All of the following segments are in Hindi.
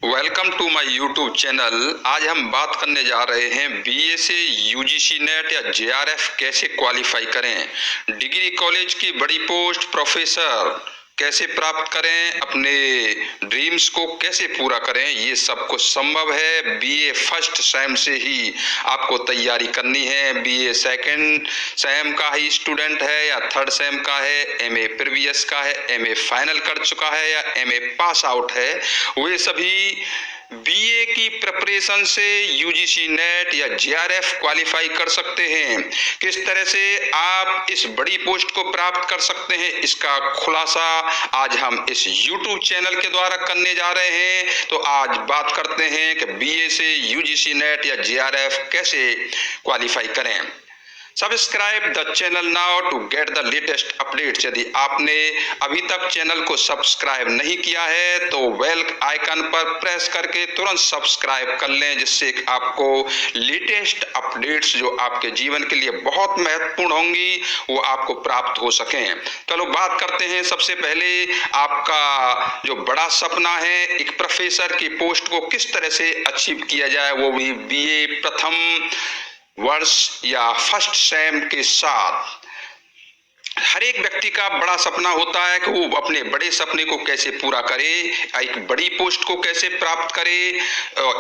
Welcome to my YouTube channel. आज हम बात करने जा रहे हैं बीए से यूजीसी नेट या जेआरएफ कैसे क्वालिफाई करें, डिग्री कॉलेज की बड़ी पोस्ट प्रोफेसर कैसे प्राप्त करें, अपने ड्रीम्स को कैसे पूरा करें। ये सब कुछ संभव है। बीए फर्स्ट सेम से ही आपको तैयारी करनी है। बीए सेकंड सेम का ही स्टूडेंट है या थर्ड सेम का है, एमए प्रीवियस का है, एमए फाइनल कर चुका है या एमए पास आउट है, वे सभी बीए की प्रिपरेशन से यूजीसी नेट या जेआरएफ क्वालिफाई कर सकते हैं। किस तरह से आप इस बड़ी पोस्ट को प्राप्त कर सकते हैं, इसका खुलासा आज हम इस यूट्यूब चैनल के द्वारा करने जा रहे हैं। तो आज बात करते हैं कि बीए से यूजीसी नेट या जेआरएफ कैसे क्वालिफाई करें। Subscribe the channel now to get the latest updates. यदि आपने अभी तक चैनल को सब्सक्राइब नहीं किया है तो बेल आइकन पर प्रेस करके तुरंत सब्सक्राइब कर लें, जिससे आपको लेटेस्ट अपडेट्स जो आपके जीवन के लिए बहुत महत्वपूर्ण होंगी वो आपको प्राप्त हो सकें। चलो बात करते हैं। सबसे पहले आपका जो बड़ा सपना है, एक प्रोफेसर की पोस्ट को किस तरह से अचीव किया जाए, वो भी बीए प्रथम वर्ष या फर्स्ट सेम के साथ। हर एक व्यक्ति का बड़ा सपना होता है कि वो अपने बड़े सपने को कैसे पूरा करे, एक बड़ी पोस्ट को कैसे प्राप्त करे।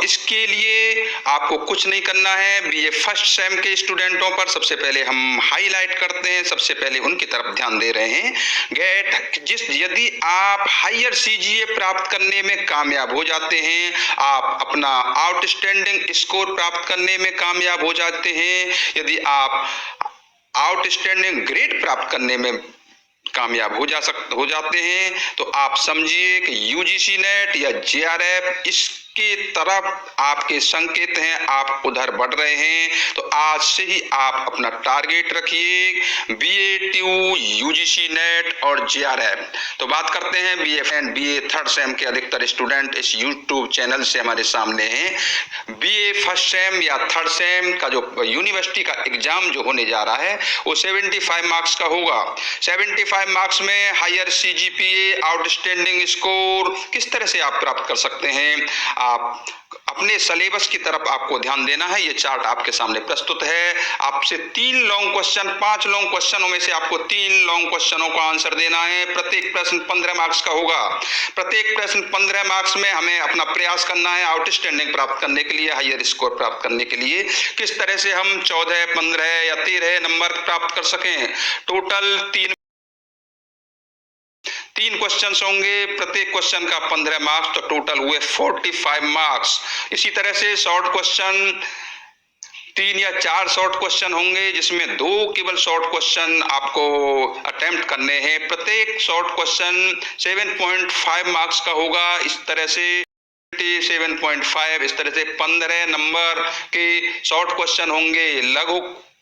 इसके लिए आपको कुछ नहीं करना है। बीए फर्स्ट सेम के स्टूडेंटों पर सबसे पहले हम हाईलाइट करते हैं, सबसे पहले उनकी तरफ ध्यान दे रहे हैं। यदि आप हायर सीजीए प्राप्त करने में कामयाब हो जाते हैं, आप अपना आउटस्टैंडिंग स्कोर प्राप्त करने में कामयाब हो जाते हैं, यदि आप आउटस्टैंडिंग ग्रेड प्राप्त करने में कामयाब हो जाते हैं, तो आप समझिए कि यूजीसी नेट या जेआरएफ इसके तरफ आपके संकेत हैं, आप उधर बढ़ रहे हैं। तो आज से ही आप अपना टारगेट रखिए बीए यूजीसी नेट और जेआरएफ। तो बात करते हैं बीए थर्ड सेम के अधिकतर स्टूडेंट इस यूट्यूब चैनल से हमारे सामने हैं। बीए फर्स्ट सेम या थर्ड सेम का जो यूनिवर्सिटी का एग्जाम जो होने जा रहा है वो 75 मार्क्स का होगा। 75 मार्क्स में हायर सीजीपीए, आउटस्टैंडिंग स्कोर किस तरह से आप प्राप्त कर सकते हैं। आप अपने सिलेबस की तरफ आपको ध्यान देना है। ये चार्ट आपके सामने प्रस्तुत है। आपसे 3 लॉन्ग क्वेश्चन, 5 लॉन्ग क्वेश्चनों में से आपको 3 लॉन्ग क्वेश्चनों का आंसर देना है। प्रत्येक प्रश्न 15 मार्क्स का होगा। प्रत्येक प्रश्न 15 मार्क्स में हमें अपना प्रयास करना है आउटस्टैंडिंग प्राप्त करने के लिए, हायर स्कोर प्राप्त करने के लिए। किस तरह से हम 14, 15 या 13 नंबर प्राप्त कर सकें। टोटल 3 क्वेश्चंस होंगे, प्रत्येक क्वेश्चन का 15 मार्क्स, तो टोटल हुए 45 मार्क्स। इसी तरह से शॉर्ट क्वेश्चन 3 या 4 शॉर्ट क्वेश्चन होंगे, जिसमें 2 केवल शॉर्ट क्वेश्चन आपको अटेम्प्ट करने हैं। प्रत्येक शॉर्ट क्वेश्चन 7.5 मार्क्स का होगा। इस तरह से 7.5, इस तरह से 15 नंबर के शॉर्ट क्वेश्चन होंगे। लघु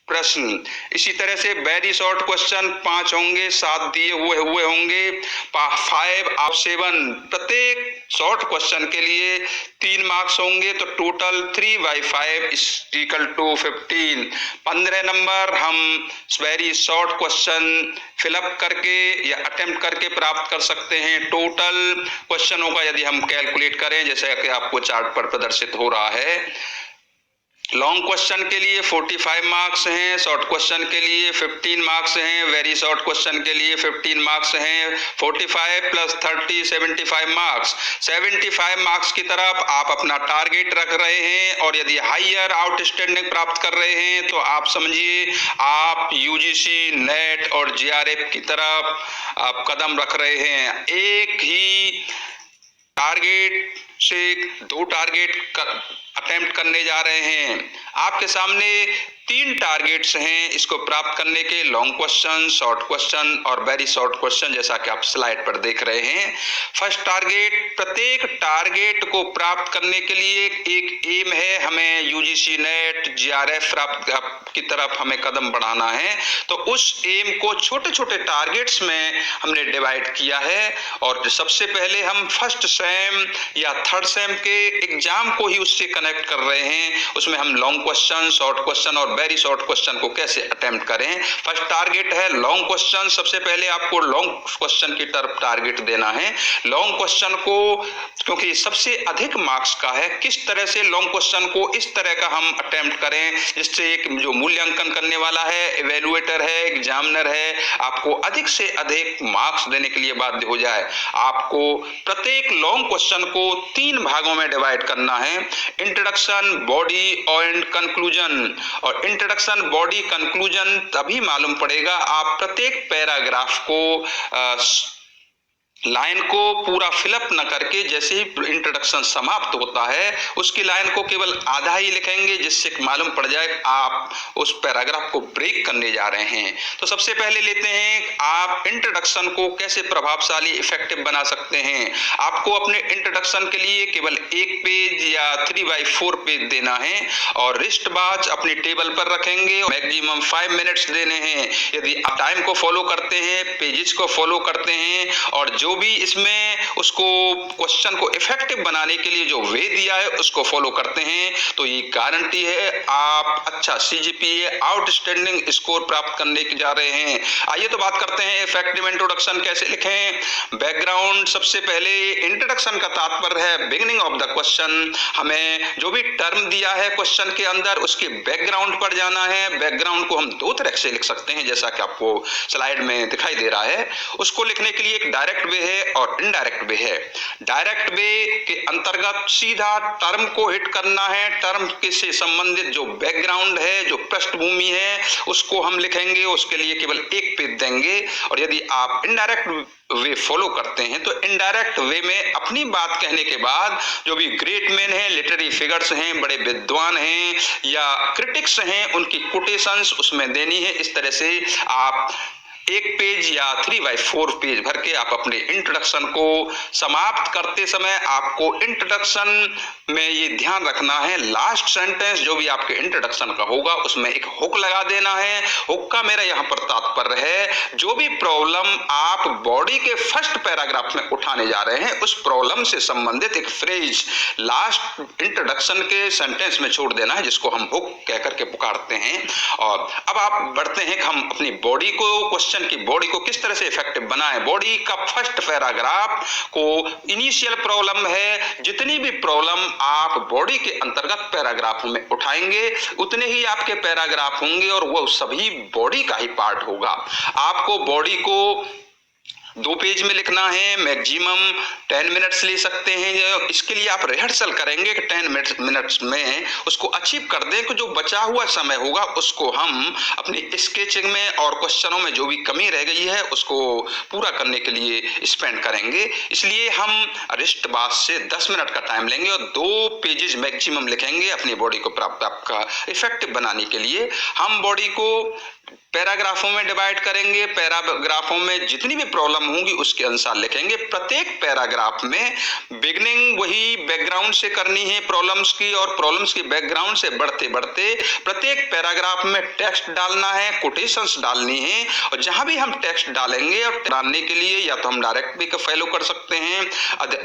प्रश्न इसी तरह से वेरी शॉर्ट क्वेश्चन 5 होंगे, 7 दिए हुए होंगे। 5 ऑफ 7 प्रत्येक शॉर्ट क्वेश्चन के लिए 3 मार्क्स होंगे, तो टोटल 3/5 इक्वल टू 15। 15 नंबर हम वेरी शॉर्ट क्वेश्चन फिलअप करके या अटेम्प्ट करके प्राप्त कर सकते हैं। टोटल क्वेश्चनों का यदि हम कैलकुलेट करें, जैसे कि आपको चार्ट पर प्रदर्शित हो रहा है, लॉन्ग क्वेश्चन के लिए 45 मार्क्स हैं, शॉर्ट क्वेश्चन के लिए 15 मार्क्स हैं, वेरी शॉर्ट क्वेश्चन के लिए 15 मार्क्स हैं। 45 + 30 75 मार्क्स। 75 मार्क्स की तरफ आप अपना टारगेट रख रहे हैं, और यदि हायर आउटस्टैंडिंग प्राप्त कर रहे हैं तो आप समझिए आप यूजीसी नेट और जेआरएफ की तरफ आप कदम रख रहे हैं। एक ही टारगेट से 2 टारगेट अटेम्प्ट करने जा रहे हैं। आपके सामने 3 टारगेट्स हैं इसको प्राप्त करने के, लॉन्ग क्वेश्चन, शॉर्ट क्वेश्चन और वेरी शॉर्ट क्वेश्चन, जैसा कि आप स्लाइड पर देख रहे हैं। फर्स्ट टारगेट, प्रत्येक टारगेट को प्राप्त करने के लिए एक एम है, हमें यूजीसी नेट जेआरएफ प्राप्त की तरफ हमें कदम बढ़ाना है। तो उस एम को छोटे छोटे टारगेट्स में हमने डिवाइड किया है, और सबसे पहले हम फर्स्ट सेम या थर्ड सेम के एग्जाम को ही उससे कनेक्ट कर रहे हैं। उसमें हम लॉन्ग क्वेश्चन, शॉर्ट क्वेश्चन और वेरी शॉर्ट क्वेश्चन को कैसे अटेम्प्ट करें। फर्स्ट टारगेट है लॉन्ग क्वेश्चन। सबसे पहले आपको लॉन्ग क्वेश्चन की तरफ टारगेट देना है। लॉन्ग क्वेश्चन को, क्योंकि सबसे अधिक मार्क्स का है, किस तरह से लॉन्ग क्वेश्चन को इस तरह का हम अटेम्प्ट करें जिससे एक जो मूल्यांकन करने वाला है, इवेल्युएटर है, एग्जामिनर है, आपको अधिक से अधिक मार्क्स देने के लिए बाध्य हो जाए। आपको प्रत्येक लॉन्ग क्वेश्चन को 3 भागों में डिवाइड करना है, इंट्रोडक्शन, बॉडी एंड कंक्लूजन। और इंट्रोडक्शन, बॉडी, कंक्लूजन तभी मालूम पड़ेगा आप प्रत्येक पैराग्राफ को लाइन को पूरा फिलअप न करके जैसे ही इंट्रोडक्शन समाप्त होता है उसकी लाइन को केवल आधा ही लिखेंगे, जिससे मालूम पड़ जाए आप उस पैराग्राफ को ब्रेक करने जा रहे हैं। तो सबसे पहले लेते हैं आप इंट्रोडक्शन को कैसे प्रभावशाली इफेक्टिव बना सकते हैं। आपको अपने इंट्रोडक्शन के लिए केवल 1 पेज या 3/4 पेज देना है और रिस्ट वॉच अपनी टेबल पर रखेंगे। मैक्सिमम 5 मिनट्स देने हैं। यदि आप टाइम को फॉलो करते हैं, पेजेस को फॉलो करते हैं और जो भी इसमें उसको क्वेश्चन को इफेक्टिव बनाने के लिए जो वे दिया है उसको फॉलो करते हैं, तो ये गारंटी है आप अच्छा CGPA आउटस्टैंडिंग स्कोर प्राप्त करने की जा रहे हैं। आइए तो बात करते हैं इफेक्टिव इंट्रोडक्शन कैसे लिखें। बैकग्राउंड, सबसे पहले इंट्रोडक्शन का तात्पर्य है बिगिनिंग ऑफ द क्वेश्चन। हमें जो भी टर्म दिया है क्वेश्चन के अंदर उसके बैकग्राउंड पर जाना है। बैकग्राउंड को हम 2 तरह से लिख सकते हैं, जैसा कि आपको स्लाइड में दिखाई दे रहा है। उसको लिखने के लिए एक डायरेक्ट वे है और इनडायरेक्ट वे है। डायरेक्ट वे के अंतर्गत सीधा टर्म को हिट करना है। टर्म के से संबंधित जो बैकग्राउंड है, जो पृष्ठभूमि है, उसको हम लिखेंगे। उसके लिए केवल 1 पेज देंगे। और यदि आप इनडायरेक्ट वे फॉलो करते हैं तो इनडायरेक्ट वे में अपनी बात कहने के बाद जो भी ग्रेट मैन हैं, लिटरेरी फिगर्स हैं, बड़े विद्वान हैं या क्रिटिक्स हैं, उनकी कोटेशंस उसमें देनी है। इस तरह से आप 1 पेज या 3/4 पेज भर के आप अपने इंट्रोडक्शन को समाप्त करते समय आपको इंट्रोडक्शन में ये ध्यान रखना है, लास्ट सेंटेंस जो भी आपके इंट्रोडक्शन का होगा उसमें एक हुक लगा देना है। हुक का मेरा यहाँ पर तात्पर्य है जो भी प्रॉब्लम आप बॉडी के फर्स्ट पैराग्राफ में उठाने जा रहे हैं उस प्रॉब्लम से संबंधित एक फ्रेज लास्ट इंट्रोडक्शन के सेंटेंस में छोड़ देना है, जिसको हम हुक कहकर के पुकारते हैं। और अब आप बढ़ते हैं कि हम अपनी बॉडी को, क्वेश्चन की बॉडी को किस तरह से इफेक्टिव बनाएं। बॉडी का फर्स्ट पैराग्राफ को इनिशियल प्रॉब्लम है। जितनी भी प्रॉब्लम आप बॉडी के अंतर्गत पैराग्राफ में उठाएंगे उतने ही आपके पैराग्राफ होंगे और वो सभी बॉडी का ही पार्ट होगा। आपको बॉडी को 2 पेज में लिखना है, मैक्सिमम 10 मिनट्स ले सकते हैं। इसके लिए आप रिहर्सल करेंगे कि 10 मिनट्स में उसको अचीव कर दें कि जो बचा हुआ समय होगा उसको हम अपनी स्केचिंग में और क्वेश्चनों में जो भी कमी रह गई है उसको पूरा करने के लिए स्पेंड करेंगे। इसलिए हम रिस्ट वॉच से 10 मिनट का टाइम लेंगे और 2 पेजेस मैक्सिमम लिखेंगे अपनी बॉडी को प्राप्त आपका इफेक्टिव बनाने के लिए। हम बॉडी को पैराग्राफों में डिवाइड करेंगे। पैराग्राफों में जितनी भी प्रॉब्लम होंगी उसके अनुसार लिखेंगे। प्रत्येक पैराग्राफ में बिगनिंग वही बैकग्राउंड से करनी है प्रॉब्लम्स की, और प्रॉब्लम्स की बैकग्राउंड से बढ़ते बढ़ते प्रत्येक पैराग्राफ में टेक्स्ट डालना है, कोटेशंस डालनी है। और जहां भी हम टेक्स्ट डालेंगे और डालने के लिए या तो हम डायरेक्ट वे को फॉलो कर सकते हैं,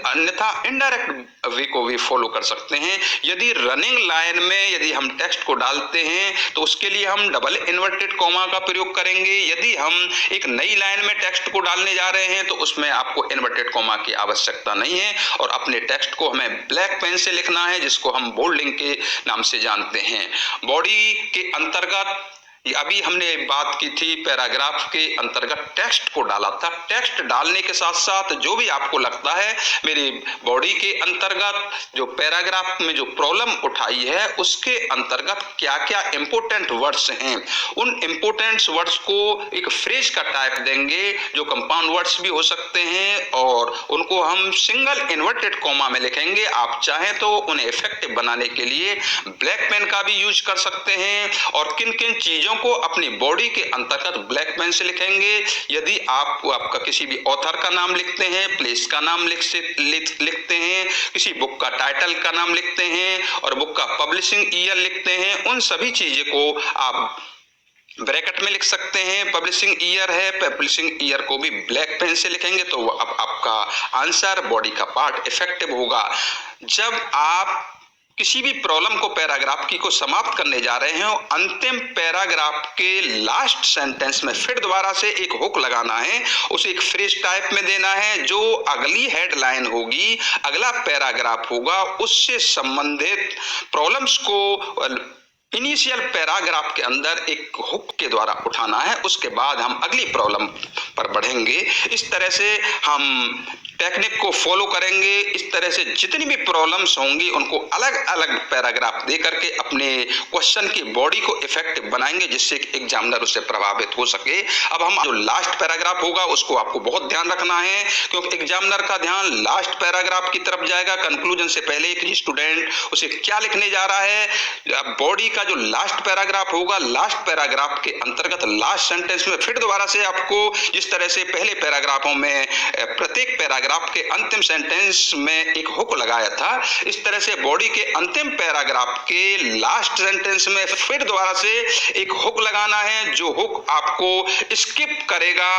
अन्यथा इनडायरेक्ट वे को भी फॉलो कर सकते हैं। यदि रनिंग लाइन में यदि हम टेक्स्ट को डालते हैं तो उसके लिए हम डबल इन्वर्टेड कॉमा का प्रयोग करेंगे। यदि हम एक नई लाइन में टेक्स्ट को डालने जा रहे हैं तो उसमें आपको इन्वर्टेड कॉमा की आवश्यकता नहीं है। और अपने टेक्स्ट को हमें ब्लैक पेन से लिखना है, जिसको हम बोल्डिंग के नाम से जानते हैं। बॉडी के अंतर्गत अभी हमने बात की थी पैराग्राफ के अंतर्गत टेक्स्ट को डाला था। टेक्स्ट डालने के साथ साथ जो भी आपको लगता है मेरी बॉडी के अंतर्गत जो पैराग्राफ में जो प्रॉब्लम उठाई है उसके अंतर्गत क्या क्या इंपोर्टेंट वर्ड्स हैं, उन इंपोर्टेंट वर्ड्स को एक फ्रेज का टाइप देंगे जो कंपाउंड वर्ड्स भी हो सकते हैं और उनको हम सिंगल इन्वर्टेड कॉमा में लिखेंगे। आप चाहें तो उन्हें इफेक्टिव बनाने के लिए ब्लैक पेन का भी यूज कर सकते हैं। और किन किन चीजों को अपनी बॉडी के अंतर्गत ब्लैक पेन से लिखेंगे, यदि आप आपका किसी भी ऑथर का नाम लिखते हैं, प्लेस का नाम लिखते हैं, किसी बुक का टाइटल का नाम लिखते हैं और बुक का पब्लिशिंग ईयर लिखते हैं, उन सभी चीजों को आप ब्रैकेट में लिख सकते हैं। पब्लिशिंग ईयर है, पब्लिशिंग ईयर को भी ब्लैक पेन से लिखेंगे तो अब आपका आंसर बॉडी का पार्ट इफेक्टिव होगा। जब आप किसी भी प्रॉब्लम को पैराग्राफ की को समाप्त करने जा रहे हैं और अंतिम पैराग्राफ के लास्ट सेंटेंस में फिर दोबारा से एक हुक लगाना है, उसे एक फ्रेज टाइप में देना है, जो अगली हेडलाइन होगी, अगला पैराग्राफ होगा, उससे संबंधित प्रॉब्लम्स को इनिशियल पैराग्राफ के अंदर एक हुक के द्वारा उठाना है। उसके बाद हम अगली प्रॉब्लम पर बढ़ेंगे। इस तरह से हम टेक्निक को फॉलो करेंगे। इस तरह से जितनी भी प्रॉब्लम्स होंगी उनको अलग अलग पैराग्राफ दे करके अपने क्वेश्चन की बॉडी को इफेक्टिव बनाएंगे, जिससे एग्जामिनर उससे प्रभावित हो सके। अब हम जो लास्ट पैराग्राफ होगा उसको आपको बहुत ध्यान रखना है, क्योंकि एग्जामिनर का ध्यान लास्ट पैराग्राफ की तरफ जाएगा। कंक्लूजन से पहले कि स्टूडेंट उसे क्या लिखने जा रहा है। बॉडी का जो लास्ट पैराग्राफ होगा, लास्ट पैराग्राफ के अंतर्गत लास्ट सेंटेंस में फिर दोबारा से आपको जिस तरह से पहले पैराग्राफों में प्रत्येक पैराग्राफ के अंतिम सेंटेंस में एक हुक लगाया था, इस तरह से बॉडी के अंतिम पैराग्राफ के लास्ट सेंटेंस में फिर दोबारा से एक हुक लगाना है, जो हुक आपको स्किप करेगा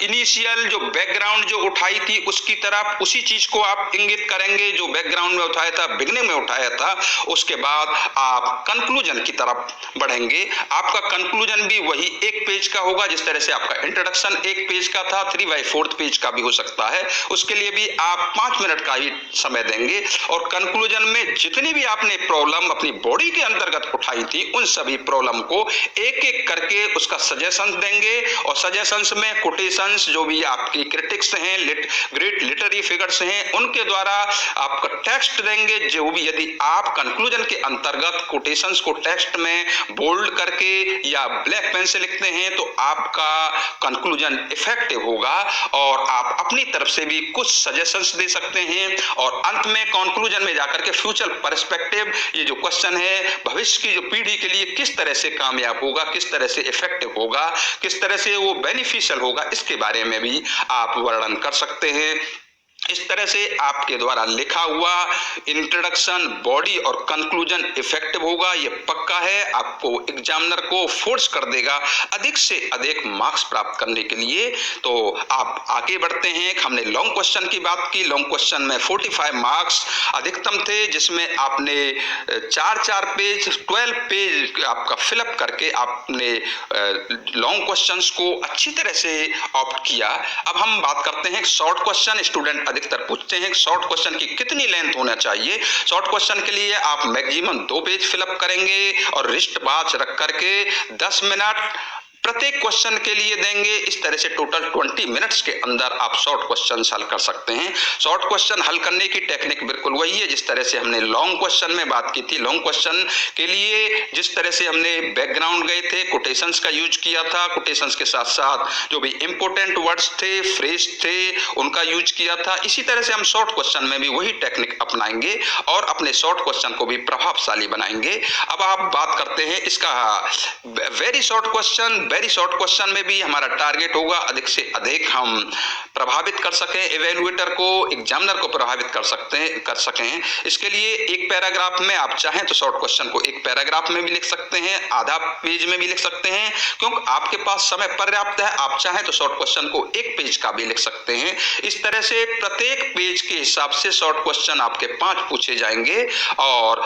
इनिशियल जो बैकग्राउंड जो उठाई थी उसकी तरफ। उसी चीज को आप इंगित करेंगे जो बैकग्राउंड में उठाया था, बिगनिंग में उठाया था। उसके बाद आप कंक्लूजन की तरफ बढ़ेंगे। आपका कंक्लूजन भी वही एक पेज का होगा, जिस तरह से आपका इंट्रोडक्शन एक पेज का था, 3/4 पेज का भी हो सकता है। उसके लिए भी आप 5 मिनट का ही समय देंगे और कंक्लूजन में जितनी भी आपने प्रॉब्लम अपनी बॉडी के अंतर्गत उठाई थी उन सभी प्रॉब्लम को एक एक करके उसका सजेशंस देंगे। और सजेशंस में कोटेशंस, जो भी आपकी क्रिटिक्स हैं, ग्रेट लिटरेरी फिगर्स हैं, उनके द्वारा आपका टेक्स्ट देंगे। जो भी यदि आप कंक्लूजन के अंतर्गत कोटेशंस को टेक्स्ट में बोल्ड करके या ब्लैक पेन से लिखते हैं तो आपका कंक्लूजन इफेक्टिव होगा और आप अपनी तरफ से भी कुछ सजेशंस दे सकते हैं। और अंत में कंक्लूजन में जाकर के फ्यूचर पर्सपेक्टिव, ये जो क्वेश्चन है भविष्य की जो पीढ़ी के लिए किस तरह से कामयाब होगा, किस तरह से इफेक्टिव होगा, किस तरह से वो बेनिफिशियल होगा, इसके बारे में भी आप वर्णन कर सकते हैं। इस तरह से आपके द्वारा लिखा हुआ इंट्रोडक्शन, बॉडी और कंक्लूजन इफेक्टिव होगा, ये पक्का है। आपको एग्जामिनर को फोर्स कर देगा अधिक से अधिक मार्क्स प्राप्त करने के लिए। तो आप आगे बढ़ते हैं। हमने लॉन्ग क्वेश्चन की बात की। लॉन्ग क्वेश्चन में 45 मार्क्स अधिकतम थे, जिसमें आपने 4-4 पेज 12 पेज आपका फिलअप करके आपने लॉन्ग क्वेश्चंस को अच्छी तरह से ऑप्ट किया। अब हम बात करते हैं शॉर्ट क्वेश्चन। स्टूडेंट अधिकतर पूछते हैं शॉर्ट क्वेश्चन की कितनी लेंथ होना चाहिए। शॉर्ट क्वेश्चन के लिए आप मैक्सिमम 2 पेज फिलअप करेंगे और रिस्ट वॉच रख करके 10 मिनट प्रत्येक क्वेश्चन के लिए देंगे। इस तरह से टोटल 20 मिनट्स के अंदर आप शॉर्ट क्वेश्चन हल कर सकते हैं। शॉर्ट क्वेश्चन हल करने की टेक्निक बिल्कुल वही है जिस तरह से हमने लॉन्ग क्वेश्चन में बात की थी। लॉन्ग क्वेश्चन के लिए जिस तरह से हमने बैकग्राउंड गए थे, कोटेशंस का यूज किया था, कोटेशंस के साथ साथ जो भी इंपोर्टेंट वर्ड्स थे, फ्रेज थे, उनका यूज किया था। इसी तरह से हम शॉर्ट क्वेश्चन में भी वही टेक्निक अपनाएंगे और अपने शॉर्ट क्वेश्चन को भी प्रभावशाली बनाएंगे। अब आप बात करते हैं इसका very short question. Very short question में भी हमारा टारगेट होगा अधिक से अधिक हम प्रभावित कर सकें, एवेल्युएटर को, एग्जामिनर को प्रभावित कर सकें। इसके लिए एक पैराग्राफ में आप चाहें तो शॉर्ट क्वेश्चन को एक पैराग्राफ में भी लिख सकते हैं, आधा पेज में भी लिख सकते हैं, क्योंकि आपके पास समय पर्याप्त है। आप चाहें तो शॉर्ट क्वेश्चन को एक पेज का भी लिख सकते हैं। इस तरह से प्रत्येक पेज के हिसाब से शॉर्ट क्वेश्चन आपके 5 पूछे जाएंगे और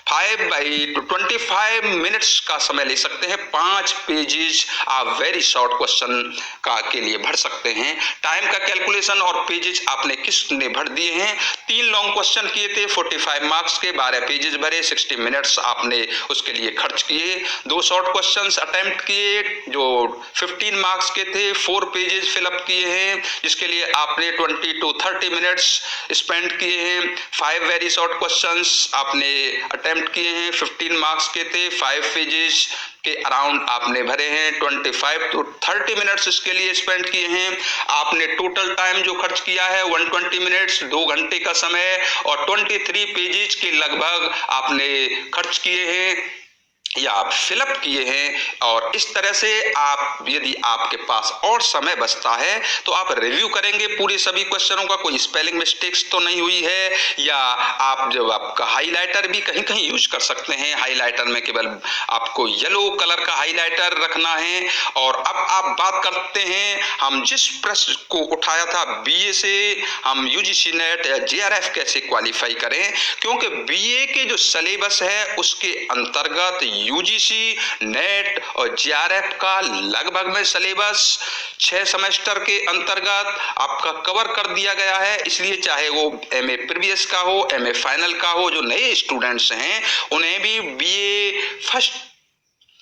5/25 मिनट्स का समय ले सकते हैं। 5 पेजेस आप वेरी शॉर्ट क्वेश्चन का के लिए भर सकते हैं। टाइम का कैलकुलेशन और पेजेस आपने किसने भर दिए हैं। 3 लॉन्ग क्वेश्चन किए थे 45 मार्क्स के, 12 पेजेस भरे, 60 मिनट्स आपने उसके लिए खर्च किए। 2 शॉर्ट क्वेश्चंस अटेम्प्ट किए जो 15 मार्क्स के थे, 4 पेजेस फिलअप किए हैं जिसके लिए आपने 20 to 30 मिनट्स स्पेंड किए हैं। 5 वेरी शॉर्ट क्वेश्चंस आपने अटेम्प्ट किए हैं, 15 मार्क्स के थे, 5 पेजेस के अराउंड आपने भरे हैं, 25 to 30 मिनट्स इसके लिए स्पेंड किए हैं। आपने टोटल टाइम जो खर्च किया है 120 मिनट्स, 2 घंटे का समय और 23 पेजेस के लगभग आपने खर्च किए हैं। या आप फिलअप किए हैं, और इस तरह से आप, यदि आपके पास और समय बचता है तो आप रिव्यू करेंगे पूरे सभी क्वेश्चनों का, कोई स्पेलिंग मिस्टेक्स तो नहीं हुई है, या आप जब आपका हाइलाइटर भी कहीं कहीं यूज कर सकते हैं, हाइलाइटर में केवल आपको येलो कलर का हाइलाइटर रखना है। और अब आप बात करते हैं, हम जिस प्रश्न को उठाया था बीए से हम यूजीसी नेट या जेआरएफ कैसे क्वालिफाई करें, क्योंकि बीए के जो सिलेबस है उसके अंतर्गत यूजीसी नेट और जेआरएफ का लगभग में सिलेबस 6 सेमेस्टर के अंतर्गत आपका कवर कर दिया गया है। इसलिए चाहे वो एमए प्रीवियस का हो, एमए फाइनल का हो, जो नए स्टूडेंट्स हैं उन्हें भी बीए फर्स्ट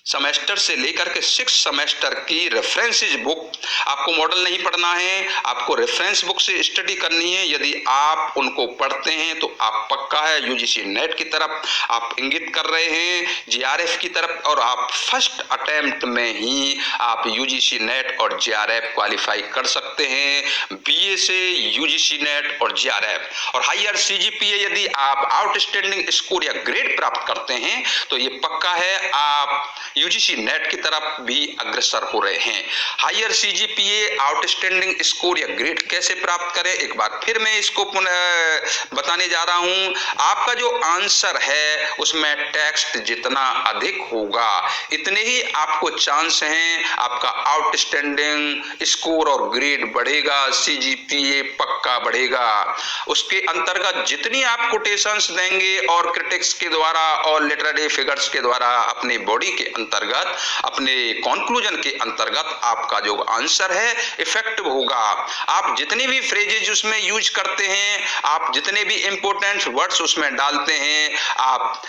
सेमेस्टर से लेकर के 6 सेमेस्टर की रेफरेंसेज बुक, आपको मॉडल नहीं पढ़ना है, आपको रेफरेंस बुक से स्टडी करनी है। यदि आप उनको पढ़ते हैं तो आप पक्का है यूजीसी नेट की तरफ आप इंगित कर रहे हैं, जेआरएफ की तरफ, और आप फर्स्ट अटेम्प्ट में ही आप यूजीसी नेट और जेआरएफ क्वालिफाई कर सकते हैं, बीए से यूजीसी नेट और जेआरएफ। और हायर सीजीपीए यदि आप आउटस्टैंडिंग स्कोर या ग्रेड प्राप्त करते हैं तो ये पक्का है आप यूजीसी नेट की तरफ भी अग्रसर हो रहे हैं। हायर सीजीपीए आउटस्टैंडिंग स्कोर या ग्रेड कैसे प्राप्त करें, एक बार फिर मैं इसको पुनः बताने जा रहा हूं। आपका जो आंसर है उसमें टेक्स्ट जितना अधिक होगा इतने ही आपको चांस हैं आपका आउटस्टैंडिंग स्कोर और ग्रेड बढ़ेगा, सीजीपीए पक्का बढ़ेगा। उसके अंतर्गत जितनी आप कोटेशंस देंगे और क्रिटिक्स के द्वारा और लिटरेरी फिगर्स के द्वारा अपनी बॉडी के अंतर्गत, अपने कंक्लूजन के अंतर्गत आपका जो आंसर है इफेक्टिव होगा। आप जितनी भी फ्रेजेज उसमें यूज करते हैं, आप जितने भी इंपॉर्टेंट वर्ड्स उसमें डालते हैं, आप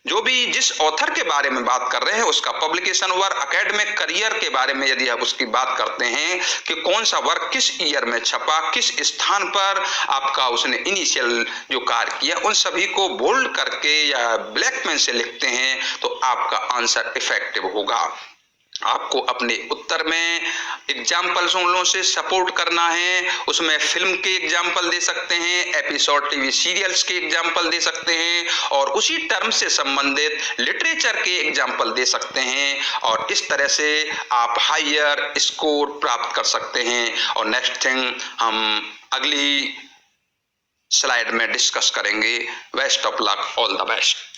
जो भी जिस ऑथर के बारे में बात कर रहे हैं उसका पब्लिकेशन वर्क, एकेडमिक करियर के बारे में यदि आप उसकी बात करते हैं कि कौन सा वर्क किस ईयर में छपा, किस स्थान पर आपका उसने इनिशियल जो कार्य किया, उन सभी को बोल्ड करके या ब्लैक पेन से लिखते हैं तो आपका आंसर इफेक्टिव होगा। आपको अपने उत्तर में एग्जाम्पल्सों से सपोर्ट करना है, उसमें फिल्म के एग्जाम्पल दे सकते हैं, एपिसोड टीवी सीरियल्स के एग्जाम्पल दे सकते हैं, और उसी टर्म से संबंधित लिटरेचर के एग्जाम्पल दे सकते हैं, और इस तरह से आप हायर स्कोर प्राप्त कर सकते हैं। और नेक्स्ट थिंग हम अगली स्लाइड में डिस्कस करेंगे। Best of luck, all the best.